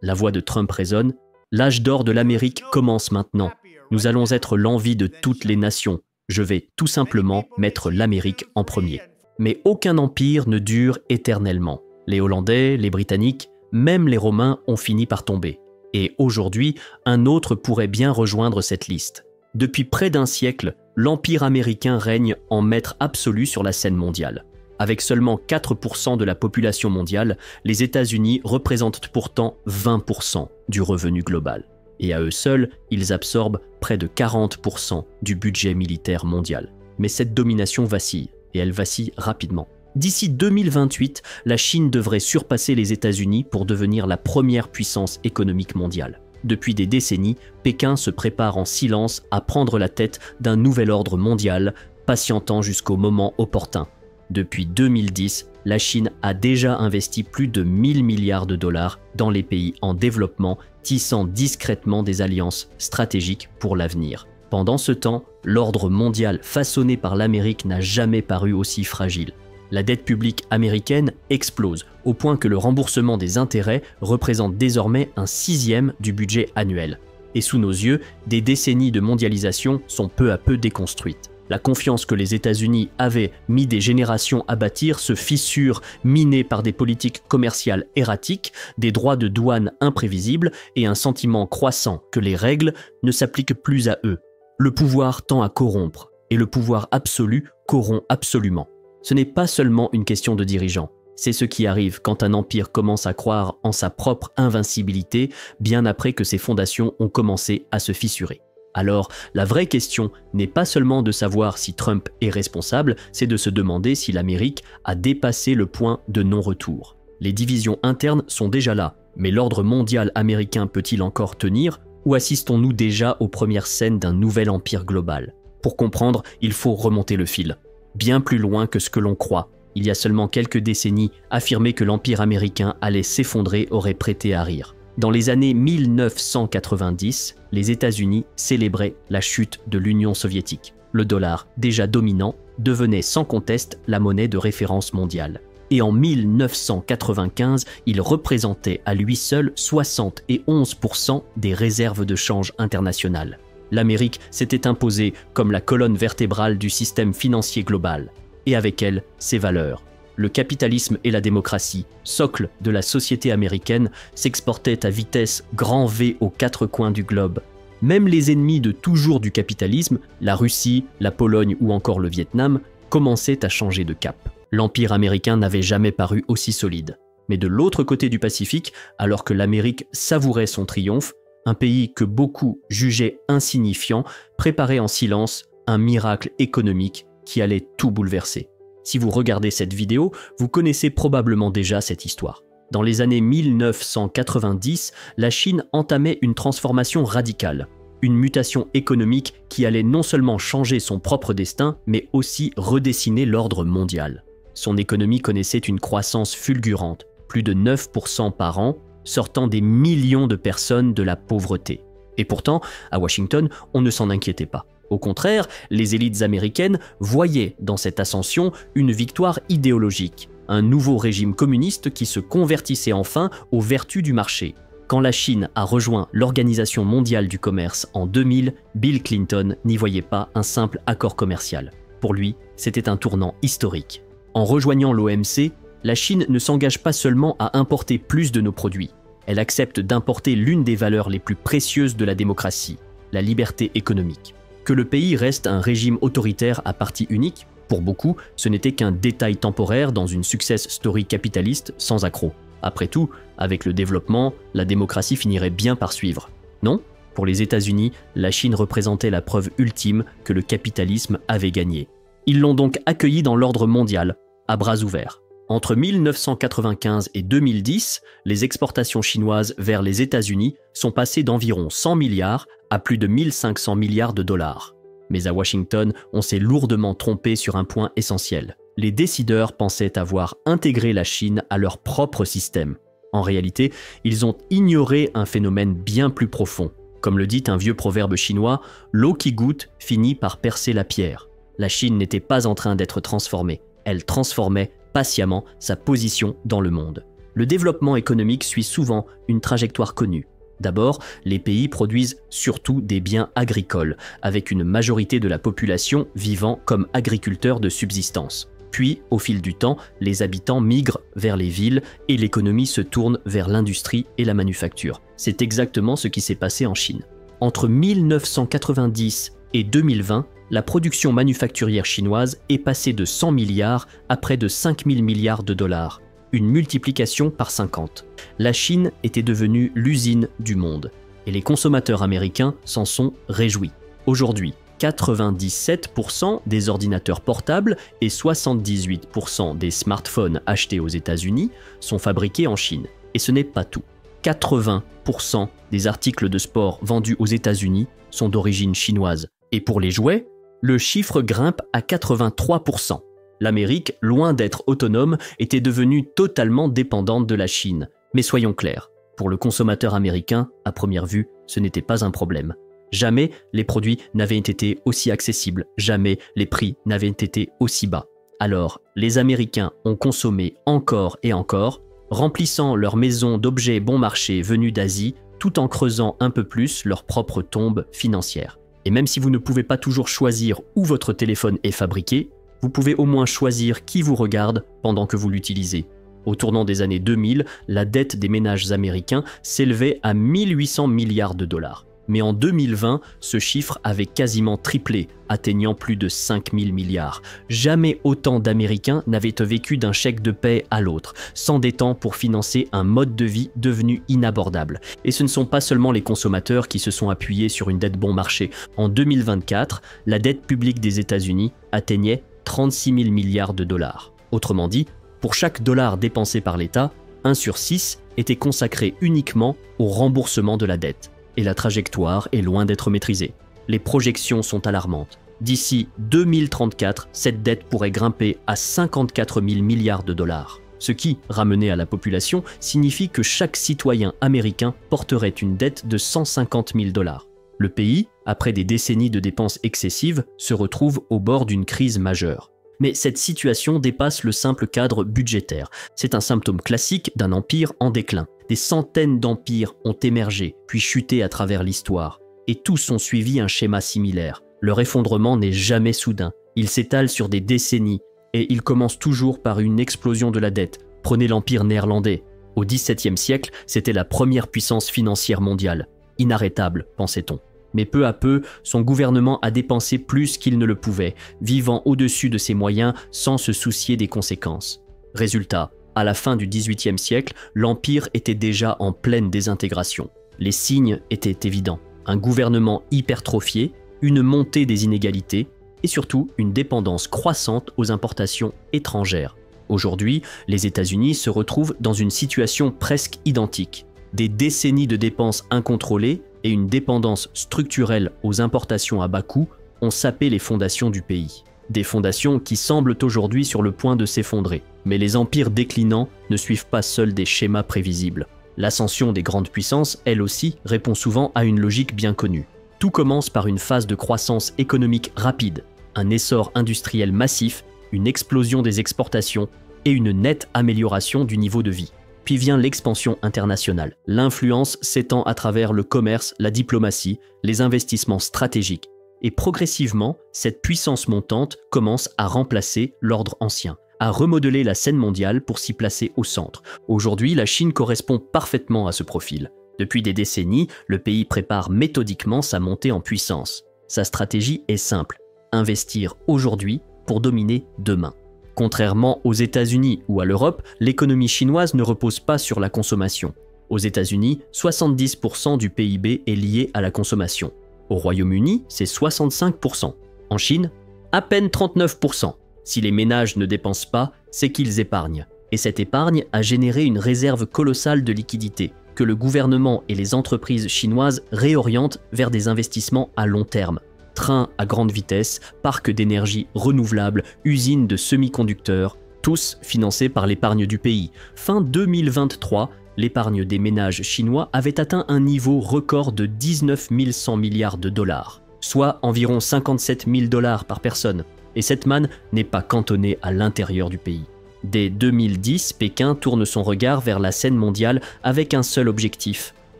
La voix de Trump résonne. L'âge d'or de l'Amérique commence maintenant. Nous allons être l'envie de toutes les nations. Je vais tout simplement mettre l'Amérique en premier. Mais aucun empire ne dure éternellement. Les Hollandais, les Britanniques, même les Romains ont fini par tomber. Et aujourd'hui, un autre pourrait bien rejoindre cette liste. Depuis près d'un siècle, l'Empire américain règne en maître absolu sur la scène mondiale. Avec seulement 4% de la population mondiale, les États-Unis représentent pourtant 20% du revenu global. Et à eux seuls, ils absorbent près de 40% du budget militaire mondial. Mais cette domination vacille, et elle vacille rapidement. D'ici 2028, la Chine devrait surpasser les États-Unis pour devenir la première puissance économique mondiale. Depuis des décennies, Pékin se prépare en silence à prendre la tête d'un nouvel ordre mondial, patientant jusqu'au moment opportun. Depuis 2010, la Chine a déjà investi plus de 1000 milliards de dollars dans les pays en développement, tissant discrètement des alliances stratégiques pour l'avenir. Pendant ce temps, l'ordre mondial façonné par l'Amérique n'a jamais paru aussi fragile. La dette publique américaine explose, au point que le remboursement des intérêts représente désormais un 1/6 du budget annuel. Et sous nos yeux, des décennies de mondialisation sont peu à peu déconstruites. La confiance que les États-Unis avaient mis des générations à bâtir se fissure, minée par des politiques commerciales erratiques, des droits de douane imprévisibles et un sentiment croissant que les règles ne s'appliquent plus à eux. Le pouvoir tend à corrompre, et le pouvoir absolu corrompt absolument. Ce n'est pas seulement une question de dirigeants. C'est ce qui arrive quand un empire commence à croire en sa propre invincibilité, bien après que ses fondations ont commencé à se fissurer. Alors, la vraie question n'est pas seulement de savoir si Trump est responsable, c'est de se demander si l'Amérique a dépassé le point de non-retour. Les divisions internes sont déjà là, mais l'ordre mondial américain peut-il encore tenir, ou assistons-nous déjà aux premières scènes d'un nouvel empire global? Pour comprendre, il faut remonter le fil. Bien plus loin que ce que l'on croit. Il y a seulement quelques décennies, affirmer que l'empire américain allait s'effondrer aurait prêté à rire. Dans les années 1990, les États-Unis célébraient la chute de l'Union soviétique. Le dollar, déjà dominant, devenait sans conteste la monnaie de référence mondiale. Et en 1995, il représentait à lui seul 71% des réserves de change internationales. L'Amérique s'était imposée comme la colonne vertébrale du système financier global, et avec elle, ses valeurs. Le capitalisme et la démocratie, socle de la société américaine, s'exportaient à vitesse grand V aux quatre coins du globe. Même les ennemis de toujours du capitalisme, la Russie, la Pologne ou encore le Vietnam, commençaient à changer de cap. L'Empire américain n'avait jamais paru aussi solide. Mais de l'autre côté du Pacifique, alors que l'Amérique savourait son triomphe, un pays que beaucoup jugeaient insignifiant préparait en silence un miracle économique qui allait tout bouleverser. Si vous regardez cette vidéo, vous connaissez probablement déjà cette histoire. Dans les années 1990, la Chine entamait une transformation radicale, une mutation économique qui allait non seulement changer son propre destin, mais aussi redessiner l'ordre mondial. Son économie connaissait une croissance fulgurante, plus de 9% par an, sortant des millions de personnes de la pauvreté. Et pourtant, à Washington, on ne s'en inquiétait pas. Au contraire, les élites américaines voyaient dans cette ascension une victoire idéologique, un nouveau régime communiste qui se convertissait enfin aux vertus du marché. Quand la Chine a rejoint l'Organisation mondiale du commerce en 2000, Bill Clinton n'y voyait pas un simple accord commercial. Pour lui, c'était un tournant historique. En rejoignant l'OMC, la Chine ne s'engage pas seulement à importer plus de nos produits. Elle accepte d'importer l'une des valeurs les plus précieuses de la démocratie, la liberté économique. Que le pays reste un régime autoritaire à parti unique, pour beaucoup, ce n'était qu'un détail temporaire dans une success story capitaliste sans accroc. Après tout, avec le développement, la démocratie finirait bien par suivre. Non, pour les États-Unis, la Chine représentait la preuve ultime que le capitalisme avait gagné. Ils l'ont donc accueilli dans l'ordre mondial, à bras ouverts. Entre 1995 et 2010, les exportations chinoises vers les États-Unis sont passées d'environ 100 milliards à plus de 1500 milliards de dollars. Mais à Washington, on s'est lourdement trompé sur un point essentiel. Les décideurs pensaient avoir intégré la Chine à leur propre système. En réalité, ils ont ignoré un phénomène bien plus profond. Comme le dit un vieux proverbe chinois, l'eau qui goûte finit par percer la pierre. La Chine n'était pas en train d'être transformée. Elle transformait patiemment sa position dans le monde. Le développement économique suit souvent une trajectoire connue. D'abord, les pays produisent surtout des biens agricoles, avec une majorité de la population vivant comme agriculteurs de subsistance. Puis, au fil du temps, les habitants migrent vers les villes et l'économie se tourne vers l'industrie et la manufacture. C'est exactement ce qui s'est passé en Chine. Entre 1990 et 2020, la production manufacturière chinoise est passée de 100 milliards à près de 5 000 milliards de dollars. Une multiplication par 50. La Chine était devenue l'usine du monde, et les consommateurs américains s'en sont réjouis. Aujourd'hui, 97% des ordinateurs portables et 78% des smartphones achetés aux États-Unis sont fabriqués en Chine. Et ce n'est pas tout. 80% des articles de sport vendus aux États-Unis sont d'origine chinoise. Et pour les jouets, le chiffre grimpe à 83%. L'Amérique, loin d'être autonome, était devenue totalement dépendante de la Chine. Mais soyons clairs, pour le consommateur américain, à première vue, ce n'était pas un problème. Jamais les produits n'avaient été aussi accessibles, jamais les prix n'avaient été aussi bas. Alors, les Américains ont consommé encore et encore, remplissant leurs maisons d'objets bon marché venus d'Asie, tout en creusant un peu plus leur propre tombe financière. Et même si vous ne pouvez pas toujours choisir où votre téléphone est fabriqué, vous pouvez au moins choisir qui vous regarde pendant que vous l'utilisez. Au tournant des années 2000, la dette des ménages américains s'élevait à 1800 milliards de dollars. Mais en 2020, ce chiffre avait quasiment triplé, atteignant plus de 5000 milliards. Jamais autant d'Américains n'avaient vécu d'un chèque de paie à l'autre, s'endettant pour financer un mode de vie devenu inabordable. Et ce ne sont pas seulement les consommateurs qui se sont appuyés sur une dette bon marché. En 2024, la dette publique des États-Unis atteignait 36 000 milliards de dollars. Autrement dit, pour chaque dollar dépensé par l'État, 1 sur 6 était consacré uniquement au remboursement de la dette. Et la trajectoire est loin d'être maîtrisée. Les projections sont alarmantes. D'ici 2034, cette dette pourrait grimper à 54 000 milliards de dollars. Ce qui, ramené à la population, signifie que chaque citoyen américain porterait une dette de 150 000 dollars. Le pays, après des décennies de dépenses excessives, se retrouve au bord d'une crise majeure. Mais cette situation dépasse le simple cadre budgétaire. C'est un symptôme classique d'un empire en déclin. Des centaines d'empires ont émergé, puis chuté à travers l'histoire. Et tous ont suivi un schéma similaire. Leur effondrement n'est jamais soudain. Il s'étale sur des décennies, et il commence toujours par une explosion de la dette. Prenez l'empire néerlandais. Au XVIIe siècle, c'était la première puissance financière mondiale. Inarrêtable, pensait-on. Mais peu à peu, son gouvernement a dépensé plus qu'il ne le pouvait, vivant au-dessus de ses moyens sans se soucier des conséquences. Résultat, à la fin du XVIIIe siècle, l'Empire était déjà en pleine désintégration. Les signes étaient évidents. Un gouvernement hypertrophié, une montée des inégalités et surtout une dépendance croissante aux importations étrangères. Aujourd'hui, les États-Unis se retrouvent dans une situation presque identique. Des décennies de dépenses incontrôlées et une dépendance structurelle aux importations à bas coût ont sapé les fondations du pays. Des fondations qui semblent aujourd'hui sur le point de s'effondrer. Mais les empires déclinants ne suivent pas seuls des schémas prévisibles. L'ascension des grandes puissances, elle aussi, répond souvent à une logique bien connue. Tout commence par une phase de croissance économique rapide, un essor industriel massif, une explosion des exportations et une nette amélioration du niveau de vie. Puis vient l'expansion internationale. L'influence s'étend à travers le commerce, la diplomatie, les investissements stratégiques. Et progressivement, cette puissance montante commence à remplacer l'ordre ancien, à remodeler la scène mondiale pour s'y placer au centre. Aujourd'hui, la Chine correspond parfaitement à ce profil. Depuis des décennies, le pays prépare méthodiquement sa montée en puissance. Sa stratégie est simple, investir aujourd'hui pour dominer demain. Contrairement aux États-Unis ou à l'Europe, l'économie chinoise ne repose pas sur la consommation. Aux États-Unis, 70% du PIB est lié à la consommation. Au Royaume-Uni, c'est 65%. En Chine, à peine 39%. Si les ménages ne dépensent pas, c'est qu'ils épargnent. Et cette épargne a généré une réserve colossale de liquidités, que le gouvernement et les entreprises chinoises réorientent vers des investissements à long terme. Trains à grande vitesse, parcs d'énergie renouvelables, usines de semi-conducteurs, tous financés par l'épargne du pays. Fin 2023, l'épargne des ménages chinois avait atteint un niveau record de 19 100 milliards de dollars, soit environ 57 000 dollars par personne. Et cette manne n'est pas cantonnée à l'intérieur du pays. Dès 2010, Pékin tourne son regard vers la scène mondiale avec un seul objectif,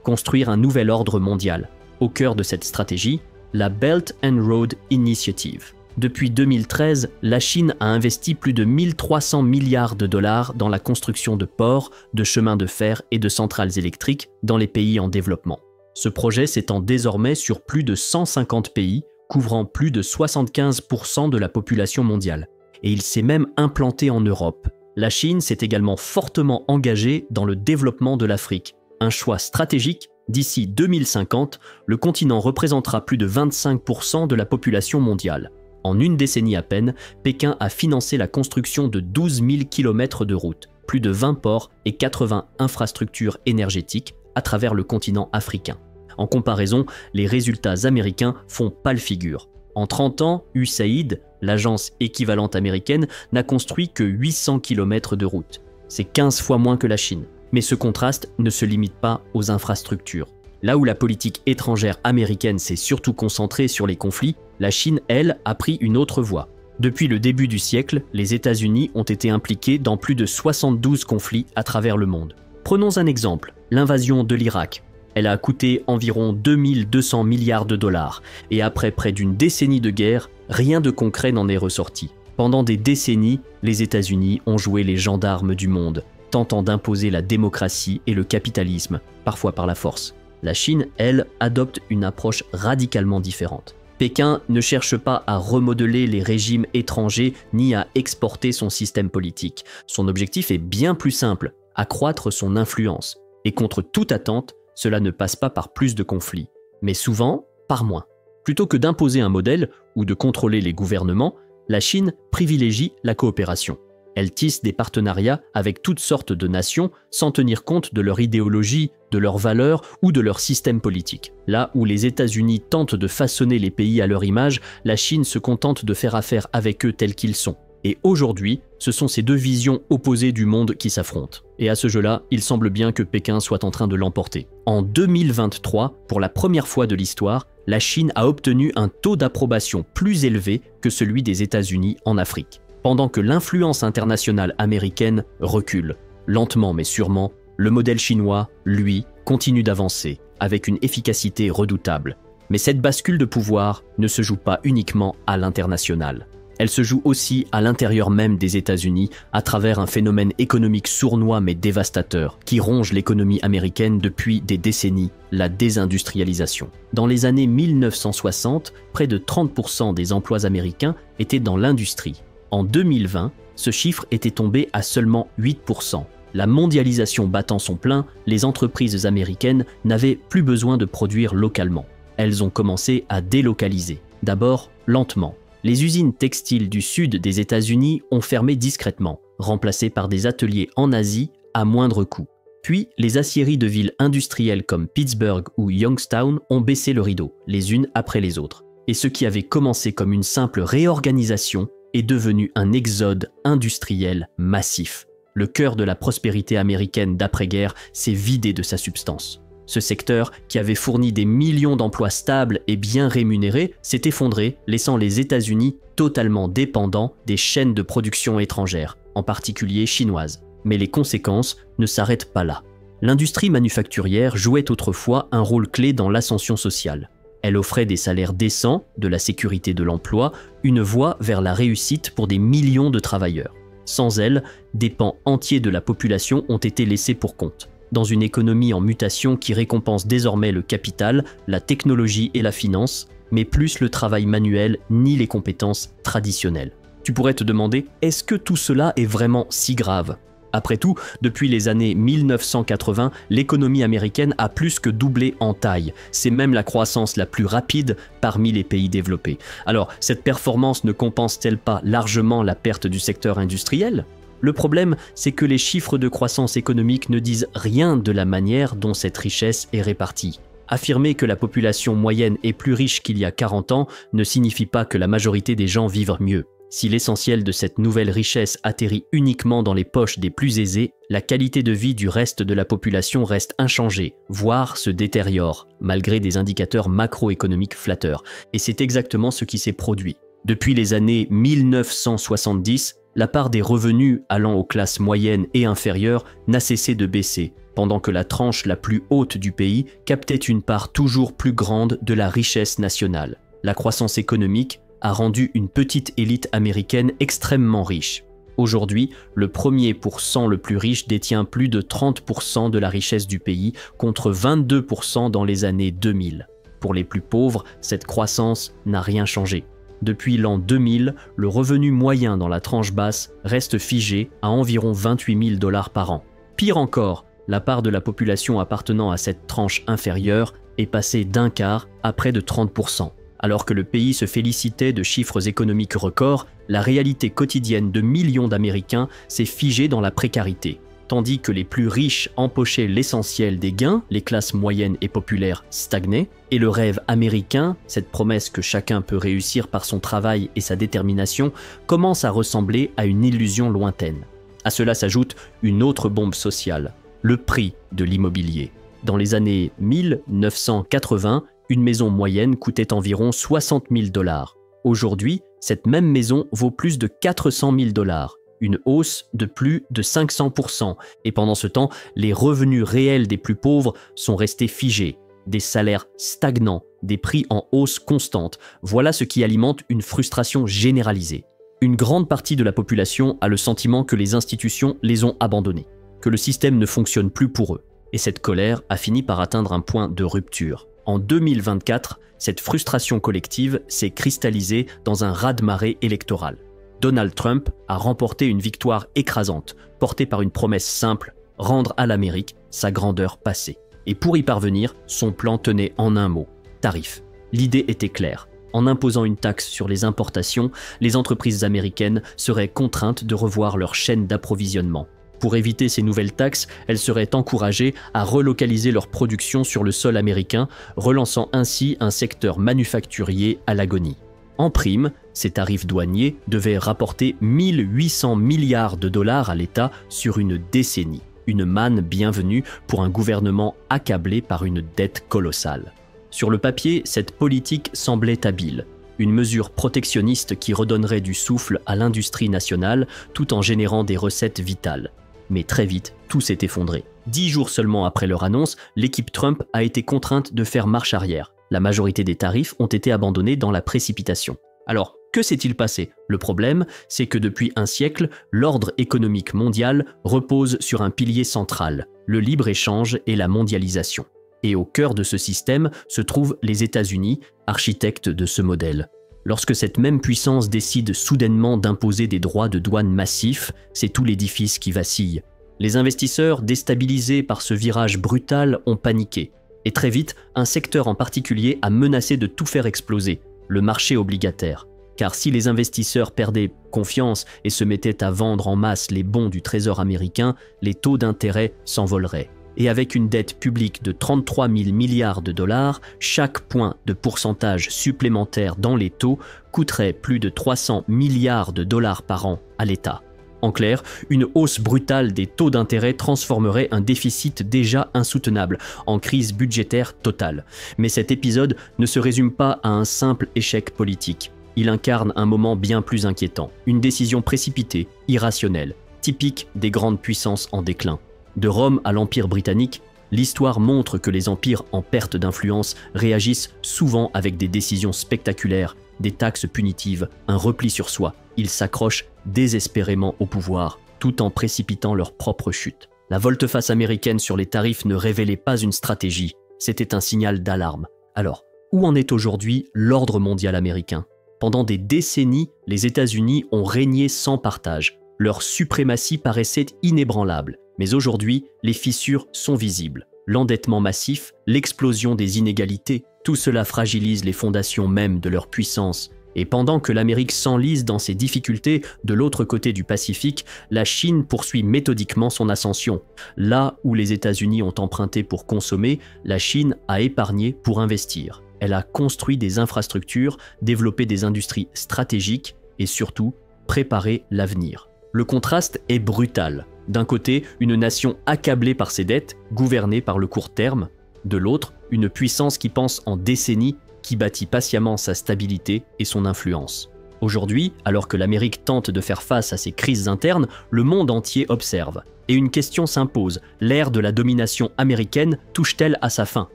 construire un nouvel ordre mondial. Au cœur de cette stratégie, la Belt and Road Initiative. Depuis 2013, la Chine a investi plus de 1300 milliards de dollars dans la construction de ports, de chemins de fer et de centrales électriques dans les pays en développement. Ce projet s'étend désormais sur plus de 150 pays, couvrant plus de 75% de la population mondiale. Et il s'est même implanté en Europe. La Chine s'est également fortement engagée dans le développement de l'Afrique. Un choix stratégique. D'ici 2050, le continent représentera plus de 25% de la population mondiale. En une décennie à peine, Pékin a financé la construction de 12 000 km de routes, plus de 20 ports et 80 infrastructures énergétiques à travers le continent africain. En comparaison, les résultats américains font pâle figure. En 30 ans, USAID, l'agence équivalente américaine, n'a construit que 800 km de routes. C'est 15 fois moins que la Chine. Mais ce contraste ne se limite pas aux infrastructures. Là où la politique étrangère américaine s'est surtout concentrée sur les conflits, la Chine, elle, a pris une autre voie. Depuis le début du siècle, les États-Unis ont été impliqués dans plus de 72 conflits à travers le monde. Prenons un exemple, l'invasion de l'Irak. Elle a coûté environ 2200 milliards de dollars, et après près d'une décennie de guerre, rien de concret n'en est ressorti. Pendant des décennies, les États-Unis ont joué les gendarmes du monde, tentant d'imposer la démocratie et le capitalisme, parfois par la force. La Chine, elle, adopte une approche radicalement différente. Pékin ne cherche pas à remodeler les régimes étrangers ni à exporter son système politique. Son objectif est bien plus simple, accroître son influence. Et contre toute attente, cela ne passe pas par plus de conflits, mais souvent par moins. Plutôt que d'imposer un modèle ou de contrôler les gouvernements, la Chine privilégie la coopération. Elle tisse des partenariats avec toutes sortes de nations sans tenir compte de leur idéologie, de leurs valeurs ou de leur système politique. Là où les États-Unis tentent de façonner les pays à leur image, la Chine se contente de faire affaire avec eux tels qu'ils sont. Et aujourd'hui, ce sont ces deux visions opposées du monde qui s'affrontent. Et à ce jeu-là, il semble bien que Pékin soit en train de l'emporter. En 2023, pour la première fois de l'histoire, la Chine a obtenu un taux d'approbation plus élevé que celui des États-Unis en Afrique. Pendant que l'influence internationale américaine recule, lentement mais sûrement, le modèle chinois, lui, continue d'avancer, avec une efficacité redoutable. Mais cette bascule de pouvoir ne se joue pas uniquement à l'international. Elle se joue aussi à l'intérieur même des États-Unis à travers un phénomène économique sournois mais dévastateur qui ronge l'économie américaine depuis des décennies, la désindustrialisation. Dans les années 1960, près de 30% des emplois américains étaient dans l'industrie. En 2020, ce chiffre était tombé à seulement 8%. La mondialisation battant son plein, les entreprises américaines n'avaient plus besoin de produire localement. Elles ont commencé à délocaliser. D'abord, lentement. Les usines textiles du sud des États-Unis ont fermé discrètement, remplacées par des ateliers en Asie à moindre coût. Puis, les aciéries de villes industrielles comme Pittsburgh ou Youngstown ont baissé le rideau, les unes après les autres. Et ce qui avait commencé comme une simple réorganisation est devenu un exode industriel massif. Le cœur de la prospérité américaine d'après-guerre s'est vidé de sa substance. Ce secteur, qui avait fourni des millions d'emplois stables et bien rémunérés, s'est effondré, laissant les États-Unis totalement dépendants des chaînes de production étrangères, en particulier chinoises. Mais les conséquences ne s'arrêtent pas là. L'industrie manufacturière jouait autrefois un rôle clé dans l'ascension sociale. Elle offrait des salaires décents, de la sécurité de l'emploi, une voie vers la réussite pour des millions de travailleurs. Sans elle, des pans entiers de la population ont été laissés pour compte. Dans une économie en mutation qui récompense désormais le capital, la technologie et la finance, mais plus le travail manuel ni les compétences traditionnelles. Tu pourrais te demander, est-ce que tout cela est vraiment si grave ? Après tout, depuis les années 1980, l'économie américaine a plus que doublé en taille. C'est même la croissance la plus rapide parmi les pays développés. Alors, cette performance ne compense-t-elle pas largement la perte du secteur industriel ? Le problème, c'est que les chiffres de croissance économique ne disent rien de la manière dont cette richesse est répartie. Affirmer que la population moyenne est plus riche qu'il y a 40 ans ne signifie pas que la majorité des gens vivent mieux. Si l'essentiel de cette nouvelle richesse atterrit uniquement dans les poches des plus aisés, la qualité de vie du reste de la population reste inchangée, voire se détériore, malgré des indicateurs macroéconomiques flatteurs. Et c'est exactement ce qui s'est produit. Depuis les années 1970, La part des revenus allant aux classes moyennes et inférieures n'a cessé de baisser, pendant que la tranche la plus haute du pays captait une part toujours plus grande de la richesse nationale. La croissance économique a rendu une petite élite américaine extrêmement riche. Aujourd'hui, le 1% le plus riche détient plus de 30% de la richesse du pays, contre 22% dans les années 2000. Pour les plus pauvres, cette croissance n'a rien changé. Depuis l'an 2000, le revenu moyen dans la tranche basse reste figé à environ 28 000 $ par an. Pire encore, la part de la population appartenant à cette tranche inférieure est passée d'un quart à près de 30%. Alors que le pays se félicitait de chiffres économiques records, la réalité quotidienne de millions d'Américains s'est figée dans la précarité. Tandis que les plus riches empochaient l'essentiel des gains, les classes moyennes et populaires stagnaient, et le rêve américain, cette promesse que chacun peut réussir par son travail et sa détermination, commence à ressembler à une illusion lointaine. À cela s'ajoute une autre bombe sociale, le prix de l'immobilier. Dans les années 1980, une maison moyenne coûtait environ 60 000 $. Aujourd'hui, cette même maison vaut plus de 400 000 $, une hausse de plus de 500%. Et pendant ce temps, les revenus réels des plus pauvres sont restés figés. Des salaires stagnants, des prix en hausse constante. Voilà ce qui alimente une frustration généralisée. Une grande partie de la population a le sentiment que les institutions les ont abandonnés, que le système ne fonctionne plus pour eux. Et cette colère a fini par atteindre un point de rupture. En 2024, cette frustration collective s'est cristallisée dans un raz-de-marée électoral. Donald Trump a remporté une victoire écrasante, portée par une promesse simple, rendre à l'Amérique sa grandeur passée. Et pour y parvenir, son plan tenait en un mot, tarif. L'idée était claire. En imposant une taxe sur les importations, les entreprises américaines seraient contraintes de revoir leur chaîne d'approvisionnement. Pour éviter ces nouvelles taxes, elles seraient encouragées à relocaliser leur production sur le sol américain, relançant ainsi un secteur manufacturier à l'agonie. En prime, ces tarifs douaniers devaient rapporter 1 800 milliards de dollars à l'État sur une décennie. Une manne bienvenue pour un gouvernement accablé par une dette colossale. Sur le papier, cette politique semblait habile. Une mesure protectionniste qui redonnerait du souffle à l'industrie nationale tout en générant des recettes vitales. Mais très vite, tout s'est effondré. 10 jours seulement après leur annonce, l'équipe Trump a été contrainte de faire marche arrière. La majorité des tarifs ont été abandonnés dans la précipitation. Alors, que s'est-il passé? Le problème, c'est que depuis un siècle, l'ordre économique mondial repose sur un pilier central, le libre-échange et la mondialisation. Et au cœur de ce système se trouvent les États-Unis, architectes de ce modèle. Lorsque cette même puissance décide soudainement d'imposer des droits de douane massifs, c'est tout l'édifice qui vacille. Les investisseurs, déstabilisés par ce virage brutal, ont paniqué. Et très vite, un secteur en particulier a menacé de tout faire exploser, le marché obligataire. Car si les investisseurs perdaient confiance et se mettaient à vendre en masse les bons du Trésor américain, les taux d'intérêt s'envoleraient. Et avec une dette publique de 33 000 milliards de dollars, chaque point de pourcentage supplémentaire dans les taux coûterait plus de 300 milliards de dollars par an à l'État. En clair, une hausse brutale des taux d'intérêt transformerait un déficit déjà insoutenable en crise budgétaire totale. Mais cet épisode ne se résume pas à un simple échec politique. Il incarne un moment bien plus inquiétant, une décision précipitée, irrationnelle, typique des grandes puissances en déclin. De Rome à l'Empire britannique, l'histoire montre que les empires en perte d'influence réagissent souvent avec des décisions spectaculaires, des taxes punitives, un repli sur soi. Ils s'accrochent désespérément au pouvoir, tout en précipitant leur propre chute. La volte-face américaine sur les tarifs ne révélait pas une stratégie, c'était un signal d'alarme. Alors, où en est aujourd'hui l'ordre mondial américain? Pendant des décennies, les États-Unis ont régné sans partage. Leur suprématie paraissait inébranlable. Mais aujourd'hui, les fissures sont visibles. L'endettement massif, l'explosion des inégalités, tout cela fragilise les fondations mêmes de leur puissance. Et pendant que l'Amérique s'enlise dans ses difficultés, de l'autre côté du Pacifique, la Chine poursuit méthodiquement son ascension. Là où les États-Unis ont emprunté pour consommer, la Chine a épargné pour investir. Elle a construit des infrastructures, développé des industries stratégiques et surtout préparé l'avenir. Le contraste est brutal. D'un côté, une nation accablée par ses dettes, gouvernée par le court terme. De l'autre, une puissance qui pense en décennies, qui bâtit patiemment sa stabilité et son influence. Aujourd'hui, alors que l'Amérique tente de faire face à ses crises internes, le monde entier observe. Et une question s'impose, l'ère de la domination américaine touche-t-elle à sa fin ?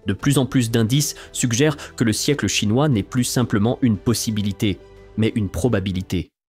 De plus en plus d'indices suggèrent que le siècle chinois n'est plus simplement une possibilité, mais une probabilité.